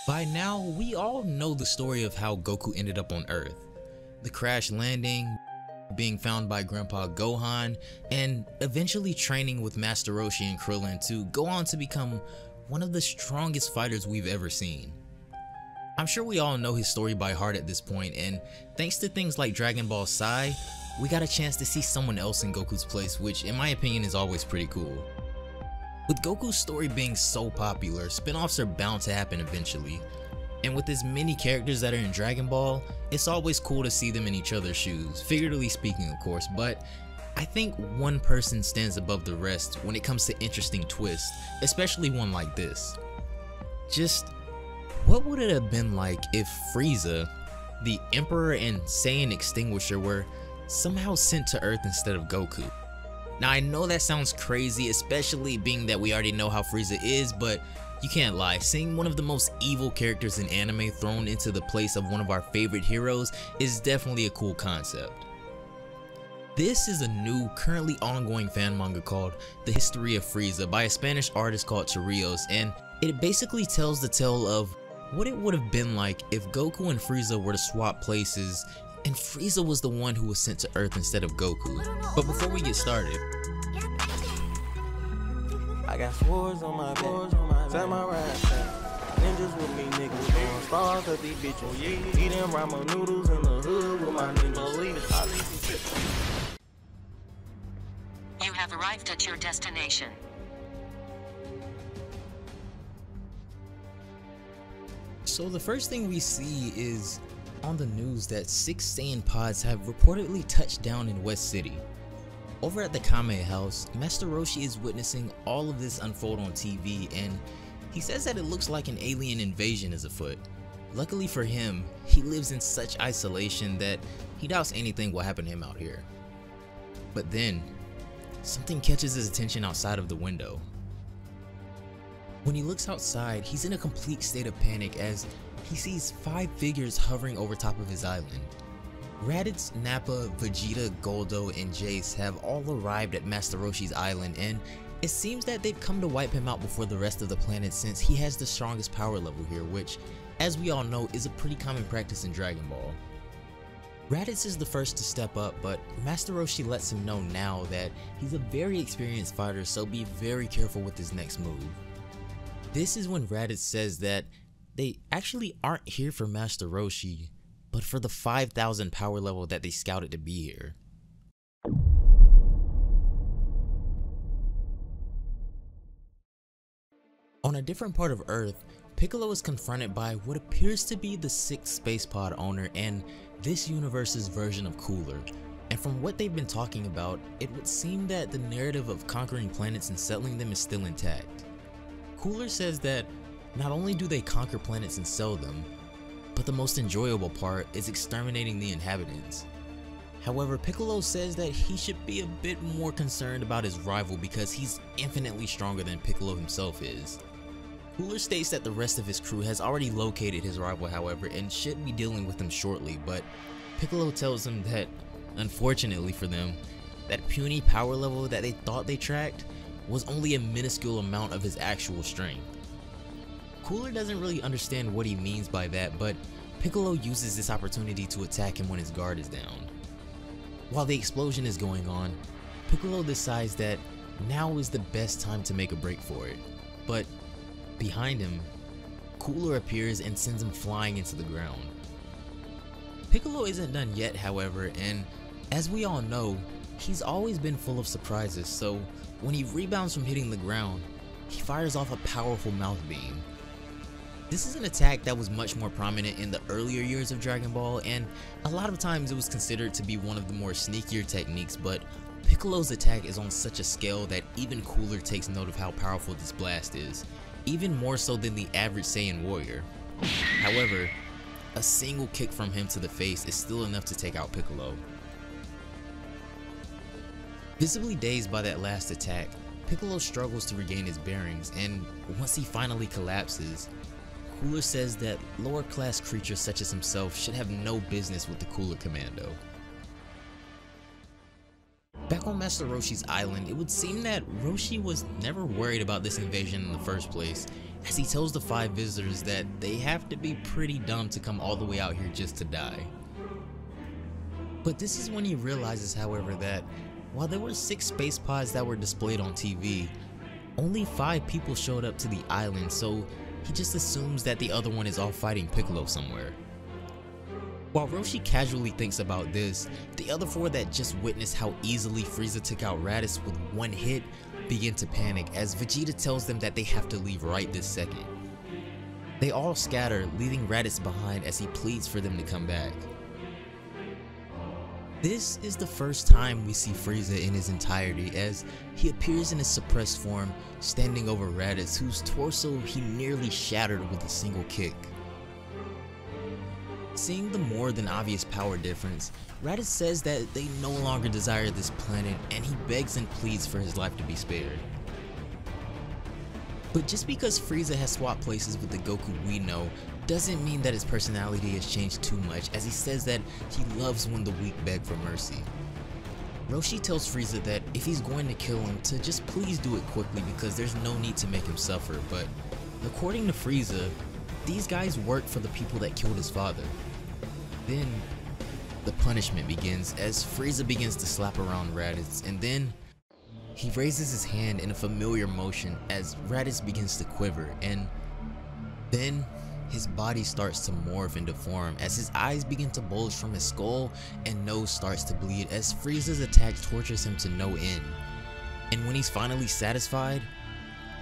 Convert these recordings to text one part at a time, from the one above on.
By now, we all know the story of how Goku ended up on Earth. The crash landing, being found by Grandpa Gohan, and eventually training with Master Roshi and Krillin to go on to become one of the strongest fighters we've ever seen. I'm sure we all know his story by heart at this point, and thanks to things like Dragon Ball Sai, we got a chance to see someone else in Goku's place, which in my opinion is always pretty cool. With Goku's story being so popular, spin-offs are bound to happen eventually. And with as many characters that are in Dragon Ball, it's always cool to see them in each other's shoes, figuratively speaking of course, but I think one person stands above the rest when it comes to interesting twists, especially one like this. Just, what would it have been like if Frieza, the Emperor and Saiyan Extinguisher, were somehow sent to Earth instead of Goku? Now I know that sounds crazy, especially being that we already know how Frieza is, but you can't lie, seeing one of the most evil characters in anime thrown into the place of one of our favorite heroes is definitely a cool concept. This is a new, currently ongoing fan manga called The History of Frieza by a Spanish artist called Chirrios, and it basically tells the tale of what it would have been like if Goku and Frieza were to swap places and Frieza was the one who was sent to Earth instead of Goku. But before we get started, I got swords on my back, samurai stack, ninjas with me, niggas throwing stars at these bitches, eating ramen noodles in the hood with my niggas. You have arrived at your destination. so the first thing we see is on the news that 6 Saiyan pods have reportedly touched down in West City. Over at the Kame house, Master Roshi is witnessing all of this unfold on TV, and he says that it looks like an alien invasion is afoot. Luckily for him, he lives in such isolation that he doubts anything will happen to him out here. But then, something catches his attention outside of the window. When he looks outside, he's in a complete state of panic as he sees 5 figures hovering over top of his island. Raditz, Nappa, Vegeta, Goldo, and Jace have all arrived at Master Roshi's island, and it seems that they've come to wipe him out before the rest of the planet since he has the strongest power level here, which, as we all know, is a pretty common practice in Dragon Ball. Raditz is the first to step up, but Master Roshi lets him know now that he's a very experienced fighter, so be very careful with his next move. This is when Raditz says that they actually aren't here for Master Roshi, but for the 5,000 power level that they scouted to be here. On a different part of Earth, Piccolo is confronted by what appears to be the 6th space pod owner and this universe's version of Cooler. And from what they've been talking about, it would seem that the narrative of conquering planets and settling them is still intact. Cooler says that not only do they conquer planets and sell them, but the most enjoyable part is exterminating the inhabitants. However, Piccolo says that he should be a bit more concerned about his rival because he's infinitely stronger than Piccolo himself is. Cooler states that the rest of his crew has already located his rival, however, and should be dealing with him shortly, but Piccolo tells him that, unfortunately for them, that puny power level that they thought they tracked was only a minuscule amount of his actual strength. Cooler doesn't really understand what he means by that, but Piccolo uses this opportunity to attack him when his guard is down. While the explosion is going on, Piccolo decides that now is the best time to make a break for it, but behind him, Cooler appears and sends him flying into the ground. Piccolo isn't done yet, however, and as we all know, he's always been full of surprises, so when he rebounds from hitting the ground, he fires off a powerful mouth beam. This is an attack that was much more prominent in the earlier years of Dragon Ball, and a lot of times it was considered to be one of the more sneakier techniques, but Piccolo's attack is on such a scale that even Cooler takes note of how powerful this blast is, even more so than the average Saiyan warrior. However, a single kick from him to the face is still enough to take out Piccolo. Visibly dazed by that last attack, Piccolo struggles to regain his bearings, and once he finally collapses, Cooler says that lower class creatures such as himself should have no business with the Cooler Commando. Back on Master Roshi's island, it would seem that Roshi was never worried about this invasion in the first place, as he tells the 5 visitors that they have to be pretty dumb to come all the way out here just to die. But this is when he realizes, however, that while there were 6 space pods that were displayed on TV, only 5 people showed up to the island, so he just assumes that the other one is off fighting Piccolo somewhere. While Roshi casually thinks about this, the other 4 that just witnessed how easily Frieza took out Raditz with one hit begin to panic as Vegeta tells them that they have to leave right this second. They all scatter, leaving Raditz behind as he pleads for them to come back. This is the first time we see Frieza in his entirety as he appears in his suppressed form, standing over Raditz, whose torso he nearly shattered with a single kick. Seeing the more than obvious power difference, Raditz says that they no longer desire this planet and he begs and pleads for his life to be spared. But just because Frieza has swapped places with the Goku we know doesn't mean that his personality has changed too much, as he says that he loves when the weak beg for mercy. Roshi tells Frieza that if he's going to kill him to just please do it quickly because there's no need to make him suffer, but according to Frieza, these guys work for the people that killed his father. Then the punishment begins as Frieza begins to slap around Raditz, and then he raises his hand in a familiar motion as Raditz begins to quiver, and then his body starts to morph and deform as his eyes begin to bulge from his skull and nose starts to bleed as Frieza's attack tortures him to no end. And when he's finally satisfied,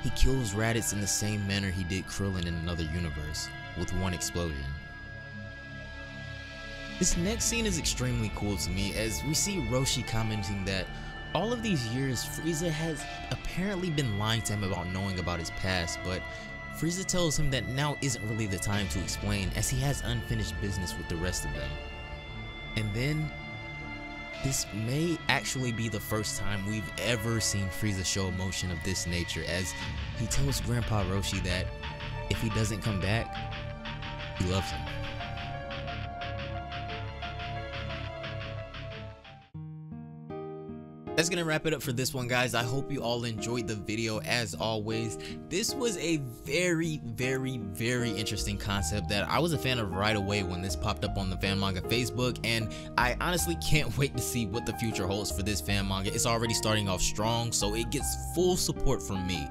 he kills Raditz in the same manner he did Krillin in another universe, with one explosion. This next scene is extremely cool to me as we see Roshi commenting that all of these years Frieza has apparently been lying to him about knowing about his past, but Frieza tells him that now isn't really the time to explain as he has unfinished business with the rest of them. And then this may actually be the first time we've ever seen Frieza show emotion of this nature, as he tells Grandpa Roshi that if he doesn't come back, he loves him. That's gonna wrap it up for this one, guys. I hope you all enjoyed the video. As always, this was a very interesting concept that I was a fan of right away when this popped up on the fan manga Facebook, and I honestly can't wait to see what the future holds for this fan manga. It's already starting off strong, so it gets full support from me.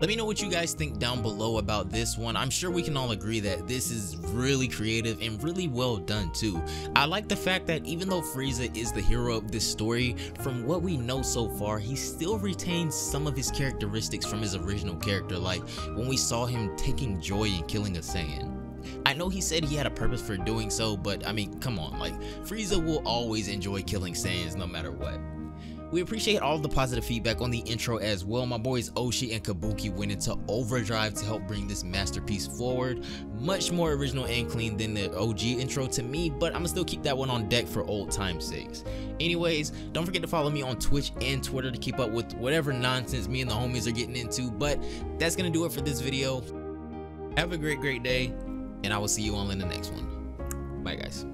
Let me know what you guys think down below about this one. I'm sure we can all agree that this is really creative and really well done too. I like the fact that even though Frieza is the hero of this story, from what we know so far, he still retains some of his characteristics from his original character, like when we saw him taking joy in killing a Saiyan. I know he said he had a purpose for doing so, but I mean, come on, like Frieza will always enjoy killing Saiyans no matter what. We appreciate all the positive feedback on the intro as well. My boys Oshi and Kabuki went into overdrive to help bring this masterpiece forward. Much more original and clean than the OG intro to me, but I'm gonna still keep that one on deck for old time's sakes. Anyways, don't forget to follow me on Twitch and Twitter to keep up with whatever nonsense me and the homies are getting into. But that's gonna do it for this video. Have a great day, and I will see you all in the next one. Bye, guys.